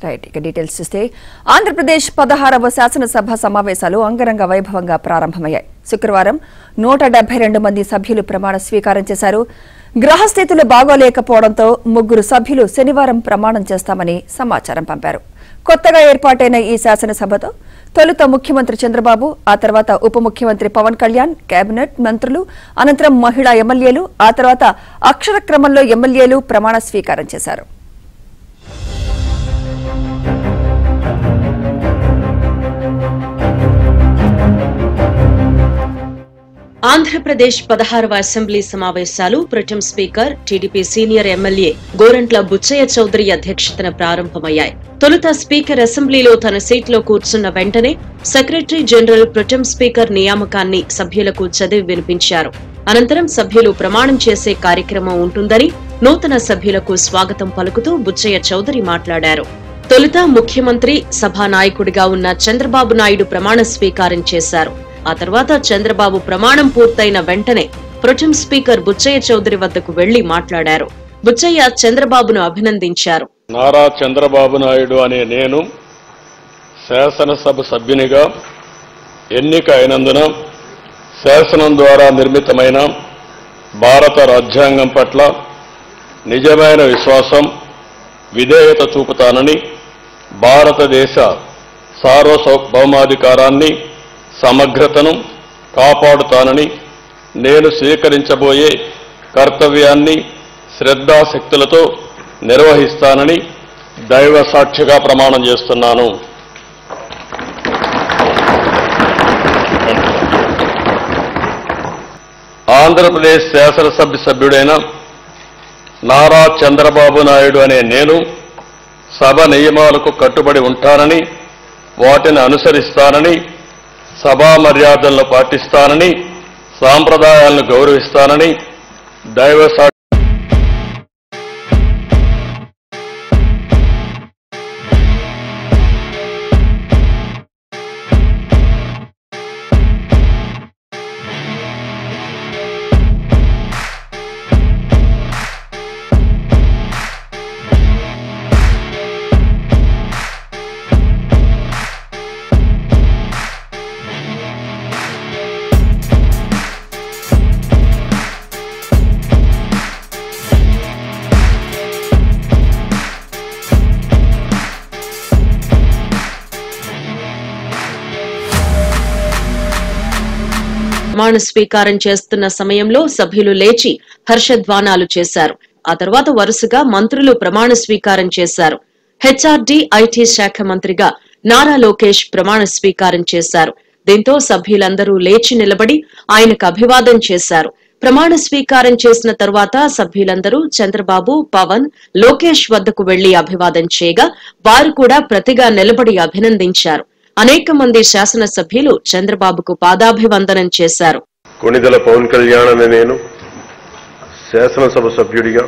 Right ఇక details చూస్తే ఆంధ్రప్రదేశ్ 16వ శాసనసభ సమావేశాలు అంగరంగ వైభవంగా ప్రారంభమయ్యాయి. శుక్రవారం 172 మంది సభ్యులు ప్రమాణ స్వీకారం చేశారు. గ్రహస్థితులు బాగోలేకపోవడంతో 3 సభ్యులు శనివారం ప్రమాణం చేస్తామని సమాచారం పంపారు. కొత్తగా ఏర్పాటైన ఈ శాసనసభతో తొలుత ముఖ్యమంత్రి చంద్రబాబు, ఆ తర్వాత ఉప ముఖ్యమంత్రి పవన్ కళ్యాణ్, కేబినెట్ మంత్రులు, అనంతరం మహిళా ఎమ్మెల్యేలు, ఆ తర్వాత అక్షర క్రమంలో ఎమ్మెల్యేలు ప్రమాణ స్వీకారం చేశారు. ఆంధ్రప్రదేశ్ 16వ అసెంబ్లీ సమావేశాలు pro tem speaker TDP senior MLA Gorantla Butchaiah Chowdary అధ్యక్షతన ప్రారంభమయ్యాయి. తొలుత స్పీకర్ అసెంబ్లీలో తన సీట్లో కూర్చున్న వెంటనే సెక్రటరీ జనరల్ ప్రొటెం స్పీకర్ నియామకాన్ని సభ్యులకు చదివి వినిపించారు. అనంతరం సభ్యులు ప్రమాణం చేసే కార్యక్రమం ఉంటుందని నూతన సభ్యులకు స్వాగతం పలుకుతూ బుచ్చయ్య చౌదరి మాట్లాడారు. తొలుత ముఖ్యమంత్రి సభానాయకుడిగా ఉన్న చంద్రబాబు నాయుడు ప్రమాణ స్వీకారం చేశారు. ఆ తర్వాత చంద్రబాబు ప్రమాణం పూర్తయిన వెంటనే ప్రొటెం స్పీకర్ బుచ్చయ్య చౌదరి వద్దకు వెళ్లి మాట్లాడారు. బుచ్చయ్య చంద్రబాబును అభినందించారు. నారా చంద్రబాబు నాయుడు అనే నేను శాసనసభ సభ్యునిగా ఎన్నిక అయినందున శాసనం ద్వారా నిర్మితమైన భారత రాజ్యాంగం పట్ల నిజమైన విశ్వాసం, విధేయత చూపుతానని, భారతదేశ సార్వభౌమాధికారాన్ని, సమగ్రతను కాపాడుతానని, నేను స్వీకరించబోయే కర్తవ్యాన్ని శ్రద్ధాశక్తులతో నిర్వహిస్తానని దైవ సాక్షిగా ప్రమాణం చేస్తున్నాను. ఆంధ్రప్రదేశ్ శాసనసభ సభ్యుడైన నారా చంద్రబాబు నాయుడు అనే నేను సభ నియమాలకు కట్టుబడి ఉంటానని, వాటిని అనుసరిస్తానని, సభా మర్యాదలను పాటిస్తానని, సాంప్రదాయాలను గౌరవిస్తానని దైవ ప్రమాణ స్వీకారం చేస్తున్న సమయంలో సభ్యులు లేచి హర్షధ్వానాలు చేశారు. ఆ తర్వాత వరుసగా మంత్రులు ప్రమాణ స్వీకారం చేశారు. హెచ్ఆర్డీ ఐటీ శాఖ మంత్రిగా నారా లోకేష్ ప్రమాణ స్వీకారం చేశారు. దీంతో సభ్యులందరూ లేచి నిలబడి ఆయనకు అభివాదం చేశారు. ప్రమాణ స్వీకారం చేసిన తర్వాత సభ్యులందరూ చంద్రబాబు, పవన్, లోకేష్ వద్దకు వెళ్లి అభివాదం చేయగా వారు కూడా ప్రతిగా నిలబడి అభినందించారు. అనేక మంది శాసనసభ్యులు చంద్రబాబుకు పాదాభివందనం చేశారు. కొణిదెల పవన్ కళ్యాణ్ అనే నేను శాసనసభ సభ్యుడిగా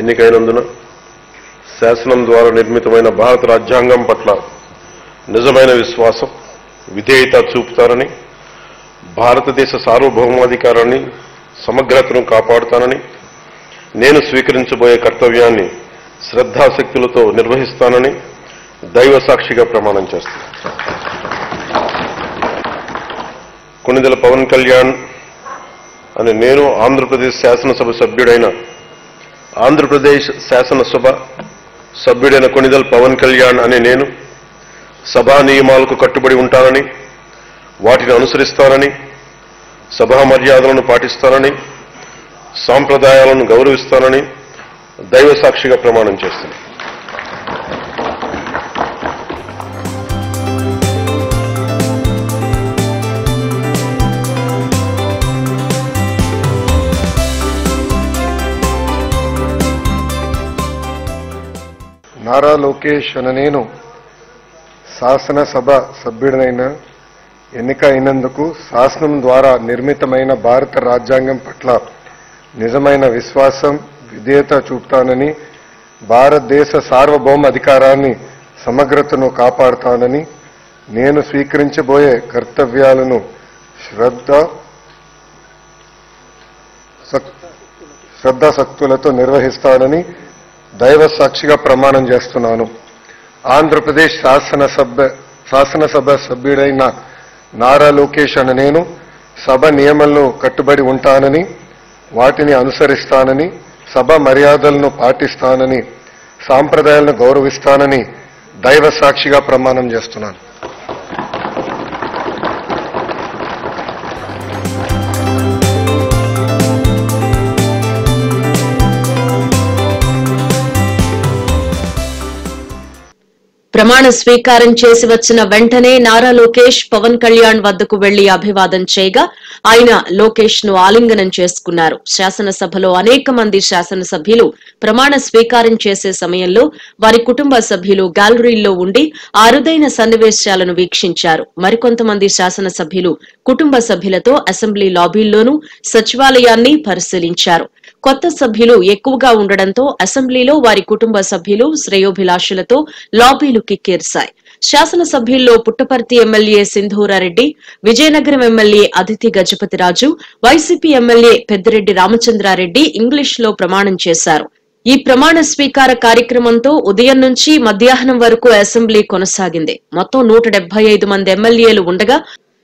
ఎన్నికైనందున శాసనం ద్వారా నిర్మితమైన భారత రాజ్యాంగం పట్ల నిజమైన విశ్వాసం, విధేయత చూపుతానని, భారతదేశ సార్వభౌమాధికారాన్ని, సమగ్రతను కాపాడుతానని, నేను స్వీకరించబోయే కర్తవ్యాన్ని శ్రద్ధాశక్తులతో నిర్వహిస్తానని దైవ సాక్షిగా ప్రమాణం చేస్తాను. కొణిదెల పవన్ కళ్యాణ్ అని నేను ఆంధ్రప్రదేశ్ శాసనసభ సభ్యుడైన ఆంధ్రప్రదేశ్ శాసనసభ సభ్యుడైన కొణిదెల పవన్ కళ్యాణ్ అని నేను సభా నియమాలకు కట్టుబడి ఉంటానని, వాటిని అనుసరిస్తానని, సభా మర్యాదలను పాటిస్తానని, సాంప్రదాయాలను గౌరవిస్తానని దైవ సాక్షిగా ప్రమాణం చేస్తాను. నారా లోకేష్ అనే నేను శాసనసభ సభ్యుడైన ఎన్నిక అయినందుకు శాసనం ద్వారా నిర్మితమైన భారత రాజ్యాంగం పట్ల నిజమైన విశ్వాసం, విధేయత చూపుతానని, భారతదేశ సార్వభౌమ అధికారాన్ని, సమగ్రతను కాపాడుతానని, నేను స్వీకరించబోయే కర్తవ్యాలను శ్రద్ధాశక్తులతో నిర్వహిస్తానని దైవ సాక్షిగా ప్రమాణం చేస్తున్నాను. ఆంధ్రప్రదేశ్ శాసనసభ సభ్యుడైన నారా లోకేష్ అనే నేను సభ నియమాలను కట్టుబడి ఉంటానని, వాటిని అనుసరిస్తానని, సభ మర్యాదలను పాటిస్తానని, సాంప్రదాయాలను గౌరవిస్తానని దైవ సాక్షిగా ప్రమాణం చేస్తున్నాను. ప్రమాణ స్వీకారం చేసి వచ్చిన వెంటనే నారా లోకేష్ పవన్ కళ్యాణ్ వద్దకు వెళ్లి అభివాదం చేయగా ఆయన లోకేష్ ను ఆలింగనం చేసుకున్నారు. శాసనసభలో అనేక మంది శాసనసభ్యులు ప్రమాణ స్వీకారం చేసే సమయంలో వారి కుటుంబ సభ్యులు గ్యాలరీల్లో ఉండి అరుదైన సన్నివేశాలను వీక్షించారు. మరికొంతమంది శాసనసభ్యులు కుటుంబ సభ్యులతో అసెంబ్లీ లాబీల్లోనూ సచివాలయాన్ని పరిశీలించారు. కొత్త సభ్యులు ఎక్కువగా ఉండడంతో అసెంబ్లీలో వారి కుటుంబ సభ్యులు శ్రేయోభిలాషులతో లాబీలు కిక్కిరిశాయి. శాసనసభ్యుల్లో Puttaparthi MLA Sindhura Reddy, Vizianagaram MLA Aditi Gajapathi Raju, YCP MLA Peddireddy Ramachandra Reddy ఇంగ్లీష్లో ప్రమాణం చేశారు. ఈ ప్రమాణ స్వీకార కార్యక్రమంతో ఉదయం నుంచి మధ్యాహ్నం వరకు అసెంబ్లీ కొనసాగింది. మొత్తం 175 మంది ఎమ్మెల్యేలు ఉండగా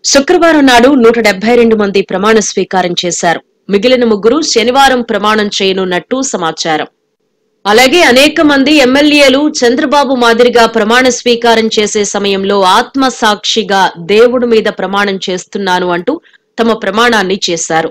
శుక్రవారం నాడు 172 మంది ప్రమాణ స్వీకారం చేశారు. మిగిలిన 3 శనివారం ప్రమాణం చేయనున్నట్టు సమాచారం. అలాగే అనేక మంది ఎమ్మెల్యేలు చంద్రబాబు మాదిరిగా ప్రమాణ స్వీకారం చేసే సమయంలో ఆత్మసాక్షిగా దేవుడి మీద ప్రమాణం చేస్తున్నాను అంటూ తమ ప్రమాణాన్ని చేశారు.